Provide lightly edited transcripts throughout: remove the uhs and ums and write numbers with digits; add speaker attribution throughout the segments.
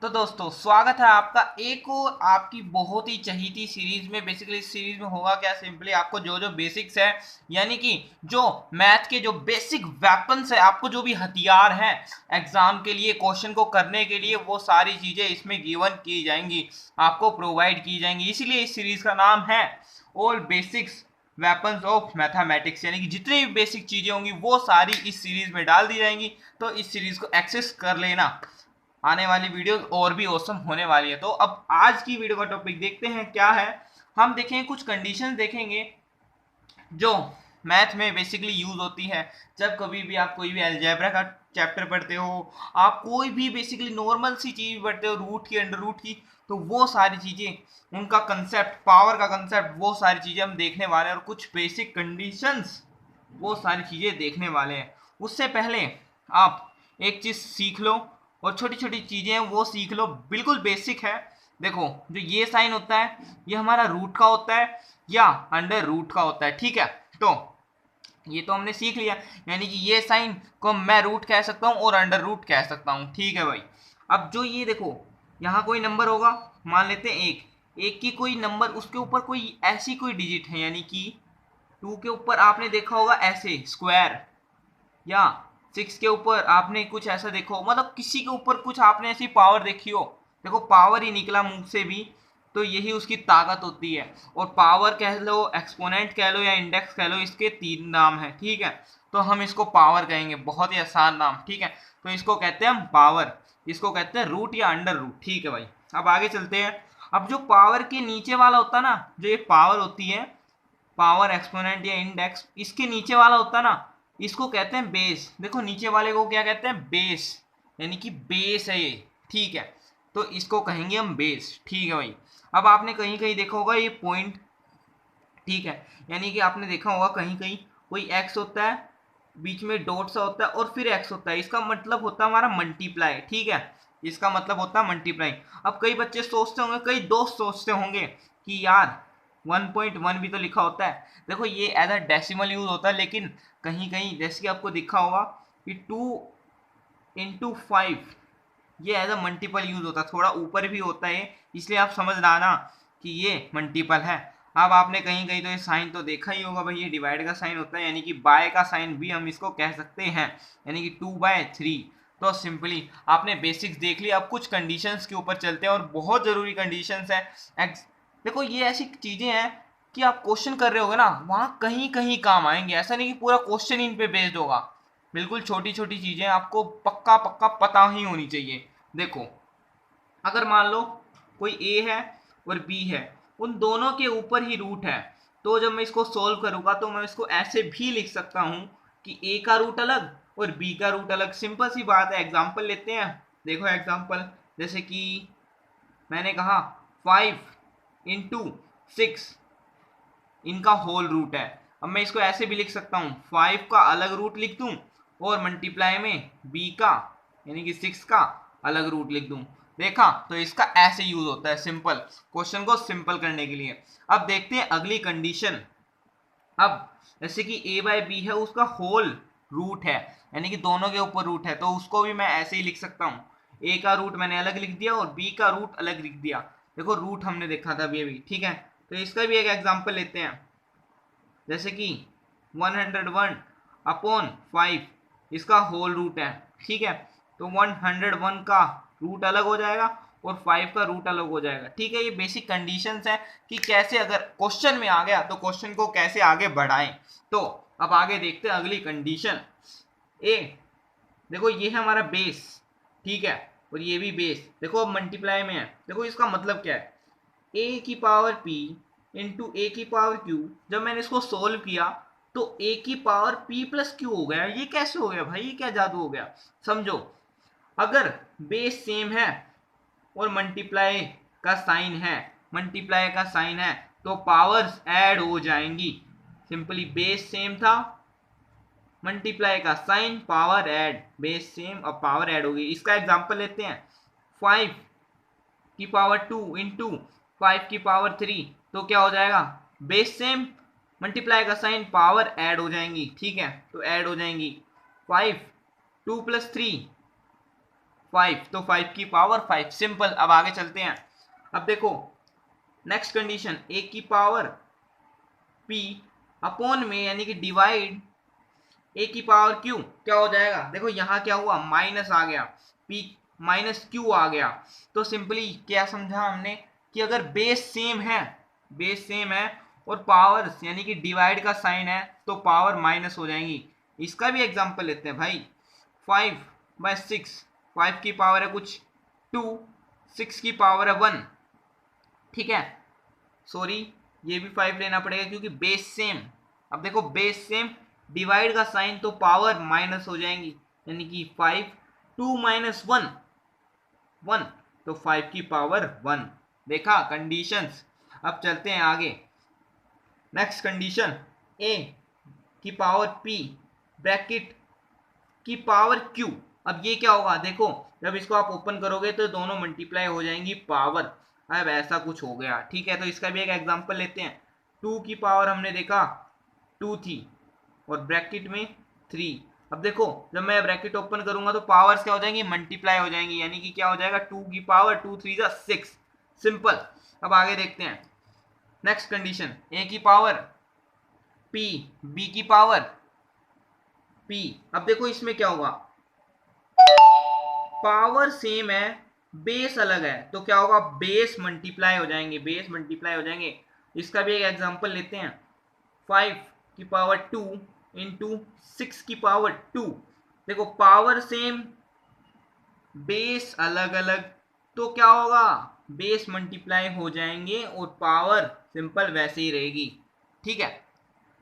Speaker 1: तो दोस्तों स्वागत है आपका एक और आपकी बहुत ही चहीती सीरीज में। बेसिकली इस सीरीज में होगा क्या, सिंपली आपको जो जो बेसिक्स है, यानी कि जो मैथ के जो बेसिक वेपन्स है, आपको जो भी हथियार हैं एग्जाम के लिए क्वेश्चन को करने के लिए, वो सारी चीजें इसमें गिवन की जाएंगी, आपको प्रोवाइड की जाएंगी। इसीलिए इस सीरीज का नाम है all basics weapons of mathematics, यानी कि जितनी भी बेसिक चीजें होंगी वो सारी इस सीरीज में डाल दी जाएंगी। तो इस सीरीज को एक्सेस कर लेना, आने वाली वीडियो और भी औसम होने वाली है। तो अब आज की वीडियो का टॉपिक देखते हैं क्या है। हम देखेंगे कुछ कंडीशंस देखेंगे जो मैथ में बेसिकली यूज होती है। जब कभी भी आप कोई भी अलजेब्रा का चैप्टर पढ़ते हो, आप कोई भी बेसिकली नॉर्मल सी चीज पढ़ते हो, रूट की, अंडर रूट की, तो वो सारी चीजें, उनका कंसेप्ट, पावर का कंसेप्ट, वो सारी चीजें हम देखने वाले हैं और कुछ बेसिक कंडीशंस, वो सारी चीजें देखने वाले हैं। उससे पहले आप एक चीज सीख लो और छोटी छोटी चीजें वो सीख लो, बिल्कुल बेसिक है। देखो, जो ये साइन होता है ये हमारा रूट का होता है या अंडर रूट का होता है, ठीक है। तो ये तो हमने सीख लिया, यानी कि ये साइन को मैं रूट कह सकता हूँ और अंडर रूट कह सकता हूँ, ठीक है भाई। अब जो ये देखो, यहाँ कोई नंबर होगा, मान लेते हैं एक, एक की कोई नंबर, उसके ऊपर कोई ऐसी कोई डिजिट है, यानी कि 2 के ऊपर आपने देखा होगा ऐसे स्क्वायर, या 6 के ऊपर आपने कुछ ऐसा देखो, मतलब किसी के ऊपर कुछ आपने ऐसी पावर देखी हो। देखो, पावर ही निकला मुंह से भी, तो यही उसकी ताकत होती है। और पावर कह लो, एक्सपोनेंट कह लो या इंडेक्स कह लो, इसके 3 नाम है, ठीक है। तो हम इसको पावर कहेंगे, बहुत ही आसान नाम, ठीक है। तो इसको कहते हैं हम पावर, इसको कहते हैं रूट या अंडर रूट, ठीक है भाई। अब आगे चलते हैं। अब जो पावर के नीचे वाला होता है ना, जो ये पावर होती है, पावर, एक्सपोनेंट या इंडेक्स, इसके नीचे वाला होता है ना, इसको कहते हैं बेस। देखो, नीचे वाले को क्या कहते हैं, बेस, यानी कि बेस है ये, ठीक है। तो इसको कहेंगे हम बेस, ठीक है भाई। अब आपने कहीं कहीं देखा होगा ये पॉइंट, ठीक है, यानी कि आपने देखा होगा कहीं कहीं कोई एक्स होता है, बीच में डॉट सा होता है और फिर एक्स होता है, इसका मतलब होता है हमारा मल्टीप्लाई, ठीक है। इसका मतलब होता है मल्टीप्लाई। अब कई बच्चे सोचते होंगे, कई दोस्त सोचते होंगे कि यार 1.1 भी तो लिखा होता है। देखो, ये एज अ डेसिमल यूज होता है, लेकिन कहीं कहीं जैसे कि आपको दिखा होगा कि 2 into 5, ये एज अ मल्टीपल यूज होता है, थोड़ा ऊपर भी होता है, इसलिए आप समझ लाना कि ये मल्टीपल है। अब आपने कहीं कहीं तो ये साइन तो देखा ही होगा भाई, ये डिवाइड का साइन होता है, यानी कि बाय का साइन भी हम इसको कह सकते हैं, यानी कि 2/3। तो सिंपली आपने बेसिक्स देख लिया। अब कुछ कंडीशंस के ऊपर चलते हैं, और बहुत जरूरी कंडीशंस है। देखो, ये ऐसी चीजें हैं कि आप क्वेश्चन कर रहे होगे ना, वहां कहीं कहीं काम आएंगे, ऐसा नहीं कि पूरा क्वेश्चन इन पे बेस्ड होगा। बिल्कुल छोटी छोटी चीजें आपको पक्का पक्का पता ही होनी चाहिए। देखो, अगर मान लो कोई ए है और बी है, उन दोनों के ऊपर ही रूट है, तो जब मैं इसको सोल्व करूंगा तो मैं इसको ऐसे भी लिख सकता हूं कि ए का रूट अलग और बी का रूट अलग। सिंपल सी बात है। एग्जांपल लेते हैं, देखो एग्जांपल, जैसे कि मैंने कहा 5 into 6 इनका होल रूट है। अब मैं इसको ऐसे भी लिख सकता हूँ, 5 का अलग रूट लिख दूं और मल्टीप्लाई में बी का, यानी कि 6 का अलग रूट लिख दूं। देखा, तो इसका ऐसे यूज होता है, सिंपल क्वेश्चन को सिंपल करने के लिए। अब देखते हैं अगली कंडीशन। अब जैसे कि a बाय बी है, उसका होल रूट है, यानी कि दोनों के ऊपर रूट है, तो उसको भी मैं ऐसे ही लिख सकता हूँ। a का रूट मैंने अलग लिख दिया और b का रूट अलग लिख दिया। देखो, रूट हमने देखा था अभी, ठीक है। तो इसका भी एक एग्जांपल लेते हैं, जैसे कि 101/5 इसका होल रूट है, ठीक है। तो 101 का रूट अलग हो जाएगा और 5 का रूट अलग हो जाएगा, ठीक है। ये बेसिक कंडीशंस है कि कैसे अगर क्वेश्चन में आ गया तो क्वेश्चन को कैसे आगे बढ़ाएं। तो अब आगे देखते हैं अगली कंडीशन। ए, देखो ये है हमारा बेस, ठीक है, और ये भी बेस। देखो, अब मल्टीप्लाई में है, देखो इसका मतलब क्या है, ए की पावर पी इंटू ए की पावर क्यू। जब मैंने इसको सोल्व किया तो ए की पावर पी प्लस क्यू हो गया। ये कैसे हो गया भाई, ये क्या जादू हो गया। समझो, अगर बेस सेम है और मल्टीप्लाई का साइन है, मल्टीप्लाई का साइन है, तो पावर्स ऐड हो जाएंगी। सिंपली बेस सेम था, मल्टीप्लाई का sign, power add, base same और पावर ऐड होगी। इसका एग्जांपल लेते हैं, 5 की पावर 2 इंटू 5 की पावर 3, तो क्या हो जाएगा, बेस सेम, मल्टीप्लाई का साइन, पावर ऐड हो जाएंगी, ठीक है। तो ऐड हो जाएंगी 5, 2 + 3, 5, तो 5 की पावर 5, सिंपल। अब आगे चलते हैं। अब देखो नेक्स्ट कंडीशन, a की पावर p अपॉन में यानी कि डिवाइड a की पावर q, क्या हो जाएगा? देखो यहाँ क्या हुआ, माइनस आ गया, p माइनस q आ गया। तो सिंपली क्या समझा हमने कि अगर बेस सेम है, बेस सेम है और पावर यानी कि डिवाइड का साइन है तो पावर माइनस हो जाएंगी। इसका भी एग्जांपल लेते हैं भाई। 5/6, 5 की पावर है कुछ 2, 6 की पावर है 1, ठीक है। सॉरी, ये भी 5 लेना पड़ेगा क्योंकि बेस सेम। अब देखो बेस सेम, डिवाइड का साइन तो पावर माइनस हो जाएंगी, यानी कि 5, 2 माइनस 1, 1, तो 5 की पावर 1। देखा कंडीशंस। अब चलते हैं आगे। नेक्स्ट कंडीशन, a की पावर p ब्रैकेट की पावर q। अब ये क्या होगा, देखो जब इसको आप ओपन करोगे तो दोनों मल्टीप्लाई हो जाएंगी पावर। अब ऐसा कुछ हो गया, ठीक है। तो इसका भी एक एग्जांपल लेते हैं। 2 की पावर हमने देखा 2 थी और ब्रैकेट में 3। अब देखो जब मैं ब्रैकेट ओपन करूंगा तो पावर्स क्या हो जाएंगी, मल्टीप्लाई हो जाएंगी, यानी कि क्या हो जाएगा 2 की पावर 2 3 6, सिंपल। अब आगे देखते हैं। नेक्स्ट कंडीशन, a की पावर p b की पावर p। अब देखो इसमें क्या होगा, पावर सेम है, बेस अलग है, तो क्या होगा, बेस मल्टीप्लाई हो जाएंगे, बेस मल्टीप्लाई हो जाएंगे। इसका भी एक एग्जांपल लेते हैं। 5 की पावर 2 इंटू 6 की पावर 2। देखो पावर सेम, बेस अलग अलग, तो क्या होगा, बेस मल्टीप्लाई हो जाएंगे और पावर सिंपल वैसे ही रहेगी, ठीक है।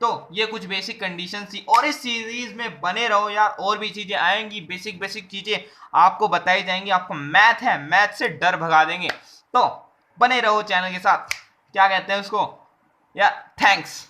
Speaker 1: तो ये कुछ बेसिक कंडीशन थी और इस सीरीज में बने रहो यार, और भी चीजें आएंगी, बेसिक बेसिक चीजें आपको बताई जाएंगी। आपको मैथ है, मैथ से डर भगा देंगे, तो बने रहो चैनल के साथ। क्या कहते हैं उसको यार, थैंक्स।